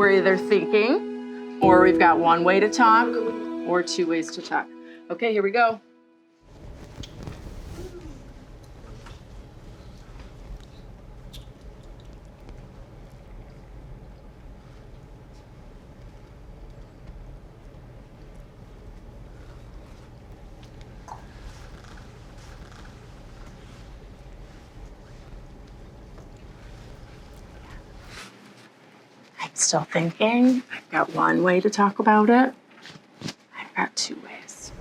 we're either thinking, or we've got one way to talk, or two ways to talk. Okay, here we go. I'm still thinking. I've got one way to talk about it. I've got two ways.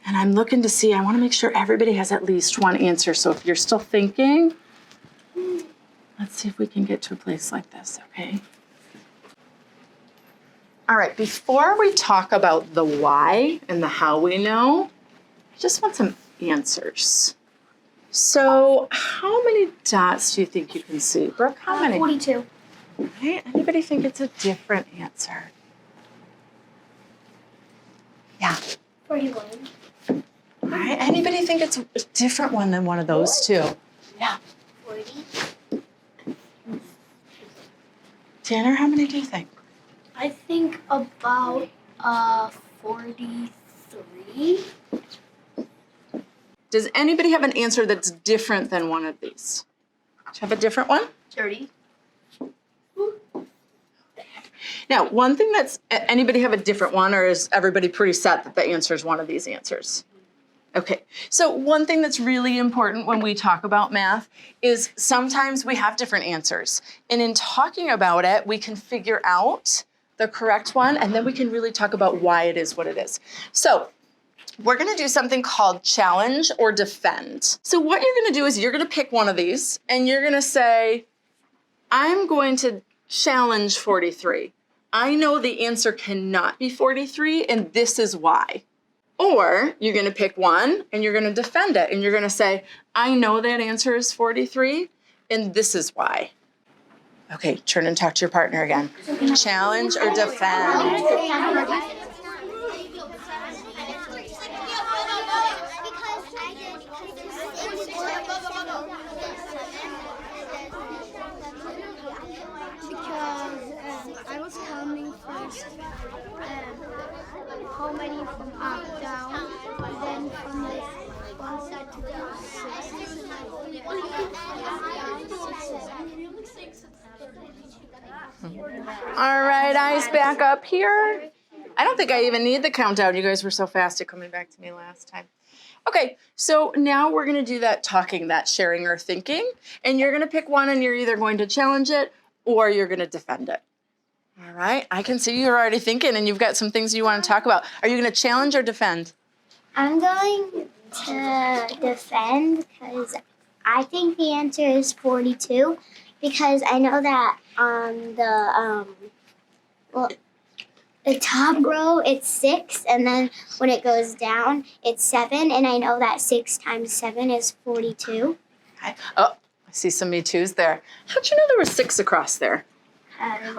And I'm looking to see, I want to make sure everybody has at least one answer. So if you're still thinking, let's see if we can get to a place like this, okay? All right, before we talk about the why and the how we know, I just want some answers. So how many dots do you think you can see? Brooke, how many? 42. Right? Anybody think it's a different answer? Yeah. 41. All right. Anybody think it's a different one than one of those two? Yeah. 40. Tanner, how many do you think? I think about 43. Does anybody have an answer that's different than one of these? Do you have a different one? 30. Now, one thing that's, anybody have a different one, or is everybody pretty set that the answer is one of these answers? Okay, so one thing that's really important when we talk about math is sometimes we have different answers. And in talking about it, we can figure out the correct one, and then we can really talk about why it is what it is. So we're gonna do something called challenge or defend. So what you're gonna do is you're gonna pick one of these, and you're gonna say, I'm going to challenge 43. I know the answer cannot be 43, and this is why. Or you're gonna pick one, and you're gonna defend it, and you're gonna say, I know that answer is 43, and this is why. Okay, turn and talk to your partner again. Challenge or defend? I was counting first how many from up down, then from the one side to the All right, eyes back up here. I don't think I even need the countdown. You guys were so fast at coming back to me last time. Okay, so now we're gonna do that talking, that sharing or thinking, and you're gonna pick one and you're either going to challenge it or you're gonna defend it. All right, I can see you're already thinking and you've got some things you wanna talk about. Are you gonna challenge or defend? I'm going to defend because I think the answer is 42 because I know that on the top row it's 6 and then when it goes down it's 7 and I know that 6 times 7 is 42. Okay. Oh, I see some Me Too's there. How'd you know there were 6 across there? And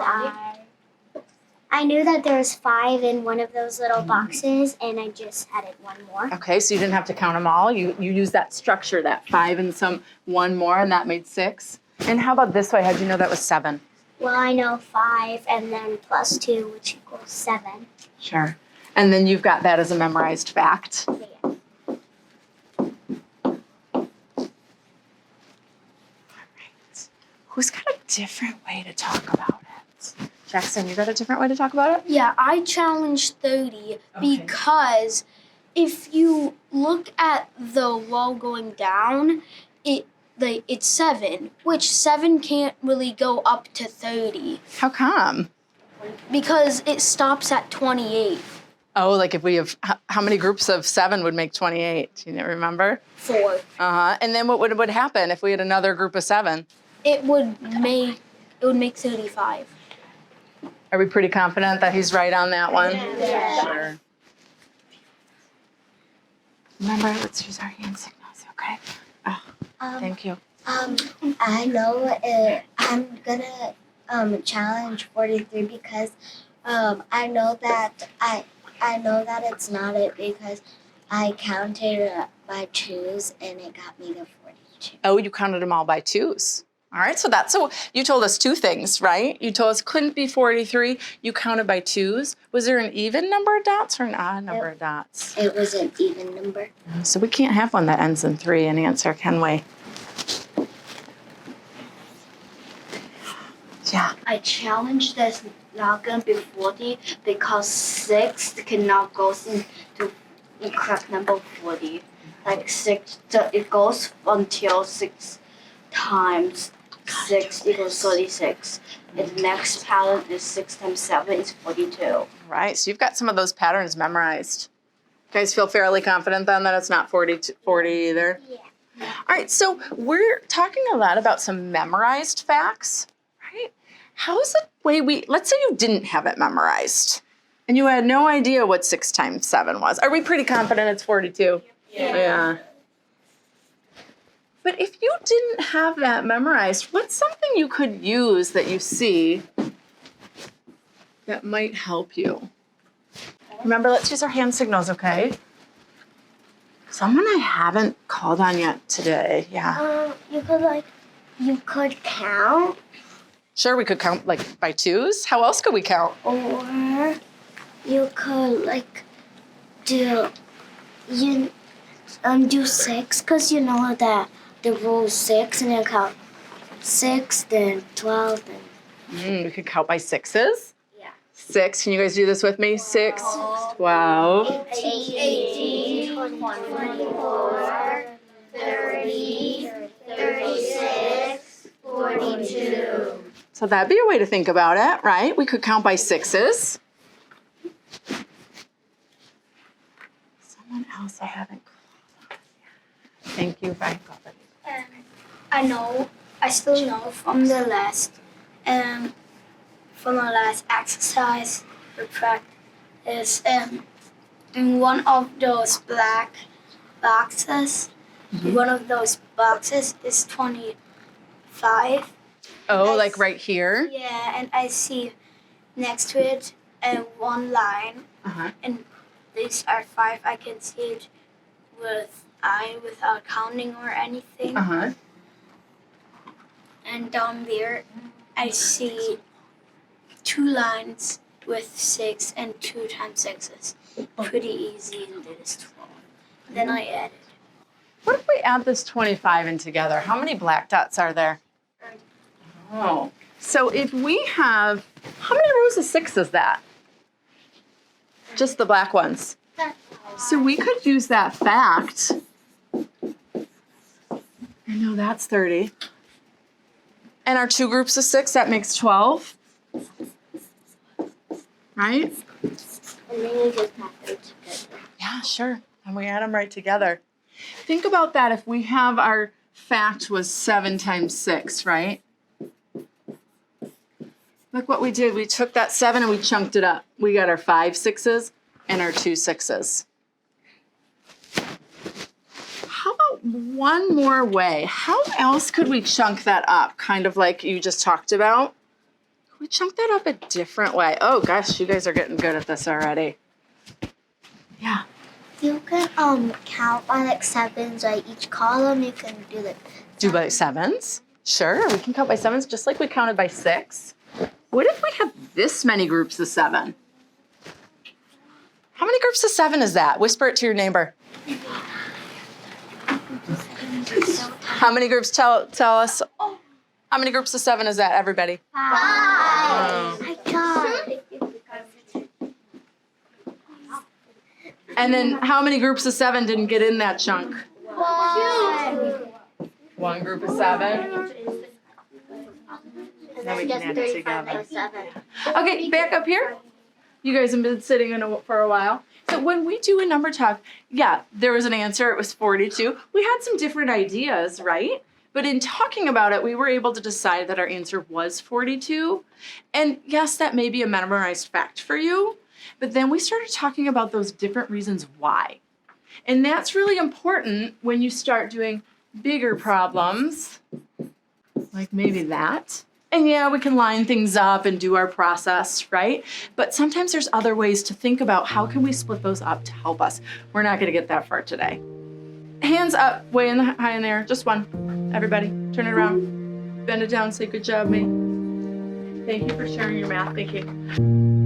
I knew that there was 5 in one of those little boxes and I just added one more. Okay, so you didn't have to count them all. You used that structure, that 5 and some one more, and that made 6. And how about this way? How'd you know that was 7? Well, I know 5 and then plus 2, which equals 7. Sure. And then you've got that as a memorized fact. Yeah. All right. Who's got a different way to talk about it? Jackson, you got a different way to talk about it? Yeah, I challenged 30 because if you look at the wall going down, it's 7, which 7 can't really go up to 30 How come? because it stops at 28. Oh, like if we have, how many groups of 7 would make 28? You remember? 4. Uh-huh. And then what would happen if we had another group of 7? It would make 35. Are we pretty confident that he's right on that one? Yeah. Sure. Remember, let's use our hand signals, okay? Oh, thank you. I know I'm gonna challenge 43 because I know that it's not it because I counted by twos and it got me to 42. Oh, you counted them all by 2s. All right, so you told us two things, right? You told us couldn't be 43. You counted by twos. Was there an even number of dots or an odd number of dots? It was an even number. So we can't have one that ends in 3 and answer, can we? Yeah. I challenge that's not gonna be 40 because 6 cannot go into the correct number 40. Like 6, it goes until 6 times 6 equals 36. And the next pattern is 6 times 7 is 42. Right, so you've got some of those patterns memorized. You guys feel fairly confident then that it's not 40 either? Yeah. All right, so we're talking a lot about some memorized facts, right? How's the way let's say you didn't have it memorized and you had no idea what 6 times 7 was. Are we pretty confident it's 42? Yeah. But if you didn't have that memorized, what's something you could use that you see that might help you? Remember, let's use our hand signals, okay? Someone I haven't called on yet today. Yeah. You could count, Sure, we could count like by twos. How else could we count? or you could do 6, because you know that the rule is 6, and then count 6, then 12, then We could count by sixes. Yeah. 6. Can you guys do this with me? 6, 12. 18, 24, 30, 36, 42. So that'd be a way to think about it, right? We could count by sixes. Someone else I haven't called on yet. Thank you, Frank. I still know from the last exercise we practice in one of those black boxes. One of those boxes is 25. Oh, like right here? Yeah, and I see next to it one line, Uh-huh. and these are 5. I can see it without counting or anything. Uh-huh. And down there, I see 2 lines with 6 and 2 times 6s. Pretty easy, and it is 12. Then I added. What if we add this 25 in together? How many black dots are there? Oh. So if we have, how many rows of 6 is that? Just the black ones. So we could use that fact. I know that's 30. And our 2 groups of 6, that makes 12. Right? And then you just have them together. Yeah, sure. And we add them right together. Think about that if we have our fact was 7 times 6, right? Look what we did. We took that 7 and we chunked it up. We got our 5 6s and our 2 6s. How about one more way? How else could we chunk that up? Kind of like you just talked about. Could we chunk that up a different way? Oh gosh, you guys are getting good at this already. Yeah. You can count by like 7s, right? Each column you can do like Do by 7s? Sure, we can count by 7s just like we counted by 6. What if we have this many groups of 7? How many groups of 7 is that? Whisper it to your neighbor. How many groups? Tell us. How many groups of 7 is that, everybody? 5. My God. And then how many groups of 7 didn't get in that chunk? 1 group of 7. Now we can add it together. Okay, back up here. You guys have been sitting for a while. So when we do a number talk, yeah, there was an answer. It was 42. We had some different ideas, right? But in talking about it, we were able to decide that our answer was 42. And yes, that may be a memorized fact for you. But then we started talking about those different reasons why. And that's really important when you start doing bigger problems, like maybe that. And yeah, we can line things up and do our process, right? But sometimes there's other ways to think about how can we split those up to help us. We're not gonna get that far today. Hands up, way in the high in there, just one. Everybody, turn it around. Bend it down, say good job, me. Thank you for sharing your math. Thank you.